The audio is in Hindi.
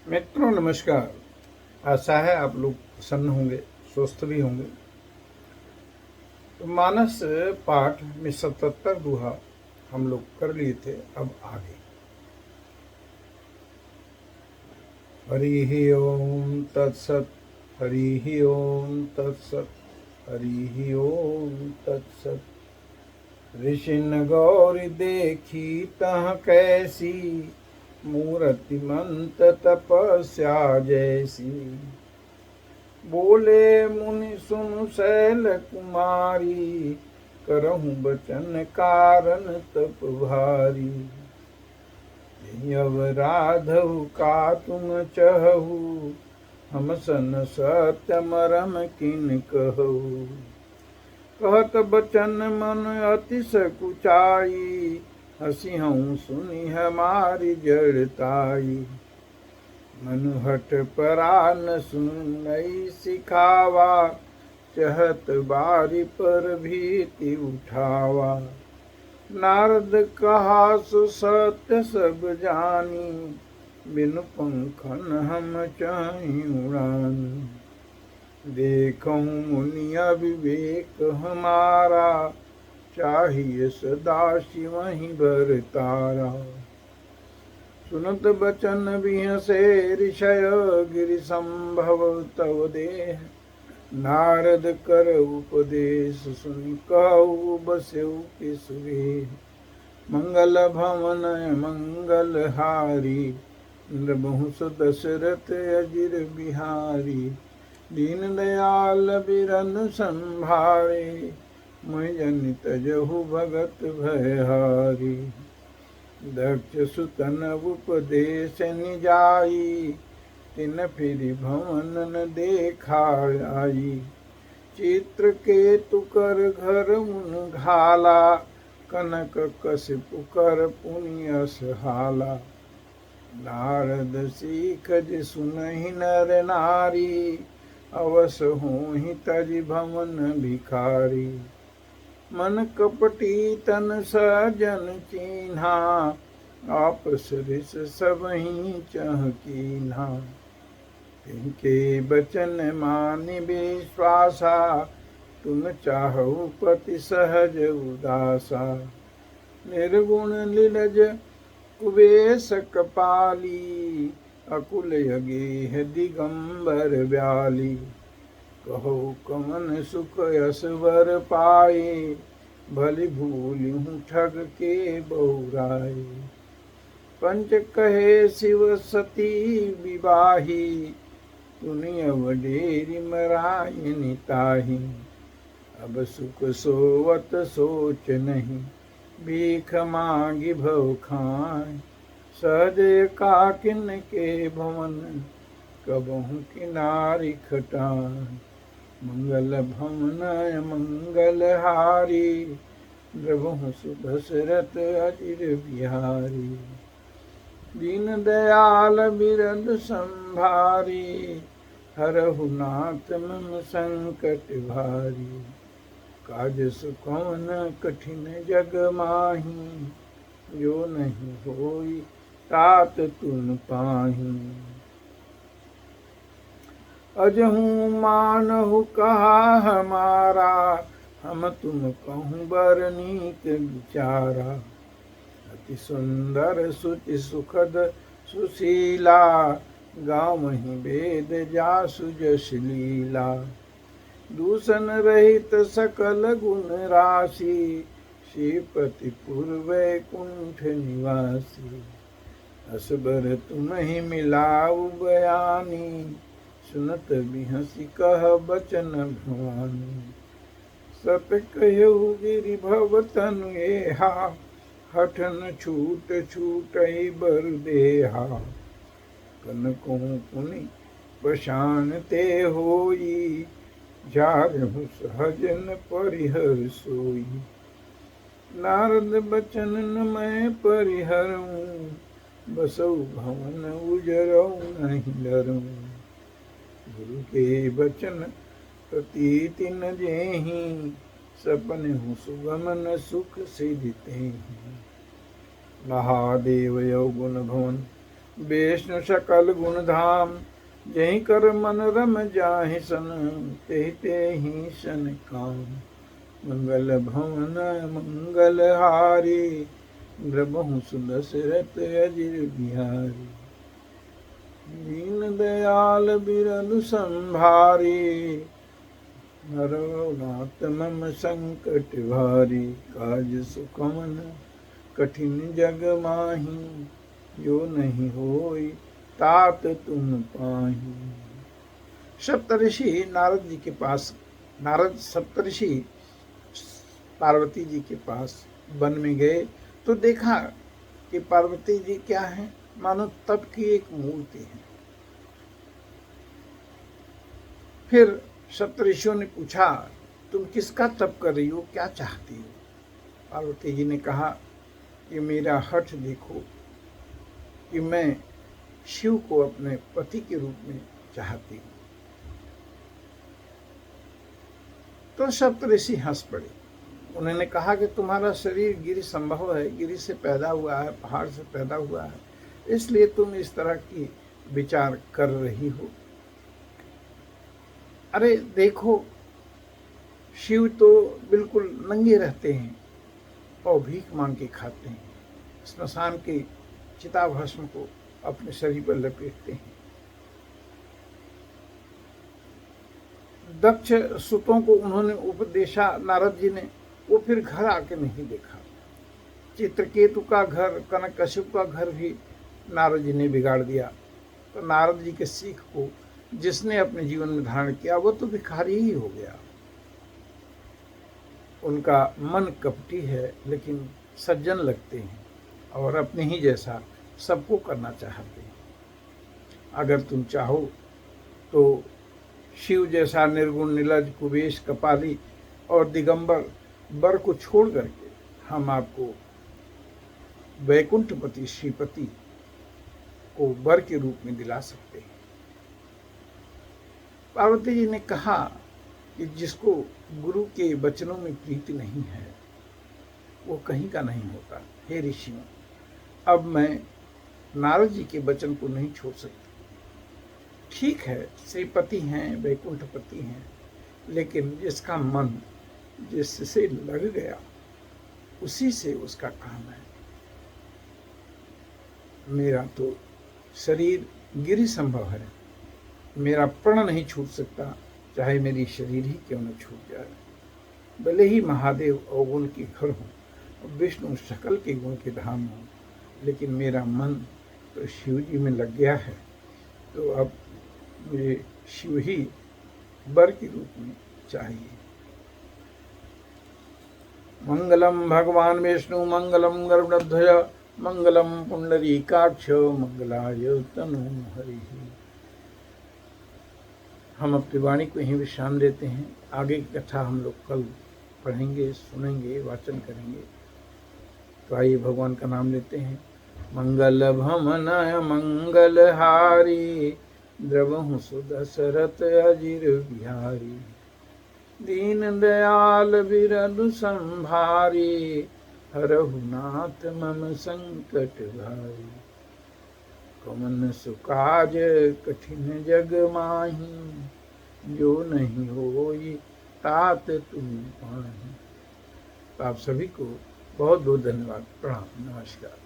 मित्रों नमस्कार। आशा है आप लोग प्रसन्न होंगे, स्वस्थ भी होंगे। तो मानस पाठ में 77 दोहा हम लोग कर लिए थे। अब आगे हरि ओम तत्सत, हरि ओम तत्सत, हरि ओम तत्सत। ऋषिन गौरी देखी तह कैसी, मूर्तिमंत तपस्या जैसी। बोले मुनि सुन शैल कुमारी, करहूँ बचन कारण तप भारी। अब राधव का तुम चहु, हम सन सत्य मरम किन कहु। कहत बचन मन अति सकुचाई, हसी हूँ सुनी हमारी जड़ताई। मनुहट परा न सुनई सिखावा, चहत बारी पर भीति उठावा। नारद कहा सो सत्य सब जानी, बिनु पंखन हम चाहि उड़ानी। देखूं मुनि अविवेक हमारा, चाहिए सदा शिव ही बरतारा। सुनत बचन बिहसे ऋषय, गिरि संभव तव देह। नारद कर उपदेश सुनि कहु, बस्यु के सुरेह। मंगल भवन मंगल हारी, नृबहु दशरथ अजिर बिहारी। दीन दयाल बिरन संभारे, मैं जन तजहु भगत भयहारी। दक्ष सुतन उपदेश निजाई, तिन फिर भवन न देखा आई। चित्र केतु कर घर उन घाला, कनक कसिपु कर पुनियस हाला। नारद सीख जि सुनहि नर नारी, अवस होहि तज भवन भिखारी। मन कपटी तन सजन चीन्हा, आपस रिस सबहि चह कीन्हा। तिनके बचन मानि विश्वासा, तुम चाहु पति सहज उदासा। निर्गुण लीलज कुबेश कपाली, अकुल यगेह दिगंबर व्याली। कहो कमन सुख असवर पाए, भली भूलि ठग के बहुराए। पंच कहे शिव सती विवाही, तुनि अवडेरी मरायनि ताहि। अब सुख सोवत सोच नहीं, भीख मांगी भव खाए। सहज काकिन के भवन, कबहु किनारी खटाए। मंगल भवन मंगल हारी, द्रवहु सुदशरथ अजिर बिहारी। दीन दयाल बिरद संभारी, हरहु नाथ मम संकट भारी। काज सुकवन कठिन जग माही, जो नहीं होई तात तुम पाही। अजहू मानहु कहा हमारा, हम तुम कहूँ बर नीक विचारा। अति सुंदर सुचि सुखद सुशीला, गावहि वेद जासु जस लीला। दूषण रहित सकल गुण राशि, श्रीपति पूर्व कुंठ निवासी। असबर तुम ही मिलाऊ बयानी, सुनत बिहसी कह बचन भवानी। सत कहु गिरि भव तनु एहा, हठन छूट छूटई बर देहा। कनको पुनि बशान ते होई, जारहु सहजन परिहर सोई। नारद बचन न मैं परिहरऊँ, बसऊ भवन उजरऊ नहीं डरूँ। गुरु के बचन प्रतीति न जेहि, सपन हूँ सुगमन सुख सिधि तेहि। महादेव यौगुन भवन विष्णु सकल गुण धाम, जही कर मन रम जाहि सन, तेहि तेहि सन काम। मंगल भवन मंगल हारी, द्रबहु सुदशरथ अजिर बिहारी। दीन दयाल बिरलु संभारी, नरनाथ मम संकट भारी। काज सुकमन कठिन जग माही, जो नहीं होई तात तुम पाही। सप्तऋषि नारद जी के पास, नारद सप्तऋषि पार्वती जी के पास वन में गए तो देखा कि पार्वती जी क्या है, मानो तप की एक मूर्ति है। फिर सप्तऋषियों ने पूछा, तुम किसका तप कर रही हो, क्या चाहती हो? पार्वती जी ने कहा कि मेरा हठ देखो कि मैं शिव को अपने पति के रूप में चाहती हूँ। तो सप्तऋषि हंस पड़े। उन्होंने कहा कि तुम्हारा शरीर गिरि संभव है, गिरि से पैदा हुआ है, पहाड़ से पैदा हुआ है, इसलिए तुम इस तरह की विचार कर रही हो। अरे देखो, शिव तो बिल्कुल नंगे रहते हैं और भीख मांग के खाते हैं, स्मशान के चिता भस्म को अपने शरीर पर लपेटते हैं। दक्ष सुतों को उन्होंने उपदेशा, नारद जी ने, वो फिर घर आके नहीं देखा। चित्रकेतु का घर, कनकशिप का घर भी नारद जी ने बिगाड़ दिया। तो नारद जी के सीख को जिसने अपने जीवन में धारण किया वो तो भिखारी ही हो गया। उनका मन कपटी है लेकिन सज्जन लगते हैं और अपने ही जैसा सबको करना चाहते हैं। अगर तुम चाहो तो शिव जैसा निर्गुण, निलज, कुबेश, कपाली और दिगंबर वर को छोड़ करके हम आपको वैकुंठपति श्रीपति को वर के रूप में दिला सकते हैं। पार्वती जी ने कहा कि जिसको गुरु के वचनों में प्रीति नहीं है वो कहीं का नहीं होता। हे ऋषियों, अब मैं नारद जी के वचन को नहीं छोड़ सकती। ठीक है, श्रीपति हैं, वैकुंठपति हैं, लेकिन जिसका मन जिससे लग गया उसी से उसका काम है। मेरा तो शरीर गिरि संभव है, मेरा प्रण नहीं छूट सकता, चाहे मेरी शरीर ही क्यों न छूट जाए। भले ही महादेव अवगुण के घर हो, विष्णु सकल के गुण के धाम हो, लेकिन मेरा मन तो शिव जी में लग गया है। तो अब मुझे शिव ही वर के रूप में चाहिए। मंगलम भगवान विष्णु, मंगलम गरुड़ध्वज, मंगलम पुंडरीकाक्ष, मंगलाय तनु हरि। हम अपनी वाणी को यहीं विश्राम देते हैं। आगे की कथा हम लोग कल पढ़ेंगे, सुनेंगे, वाचन करेंगे। तो आइए भगवान का नाम लेते हैं। मंगल भवन मंगल हारी, द्रवहु सुदशरथ अजिर बिहारी। दीन दयाल बिरलु संभारी, हरहु नाथ मम संकट भारी। कमन सुकाज कठिन जग माही, जो नहीं होई तात तुम पाही। तो आप सभी को बहुत बहुत धन्यवाद। प्रणाम, नमस्कार।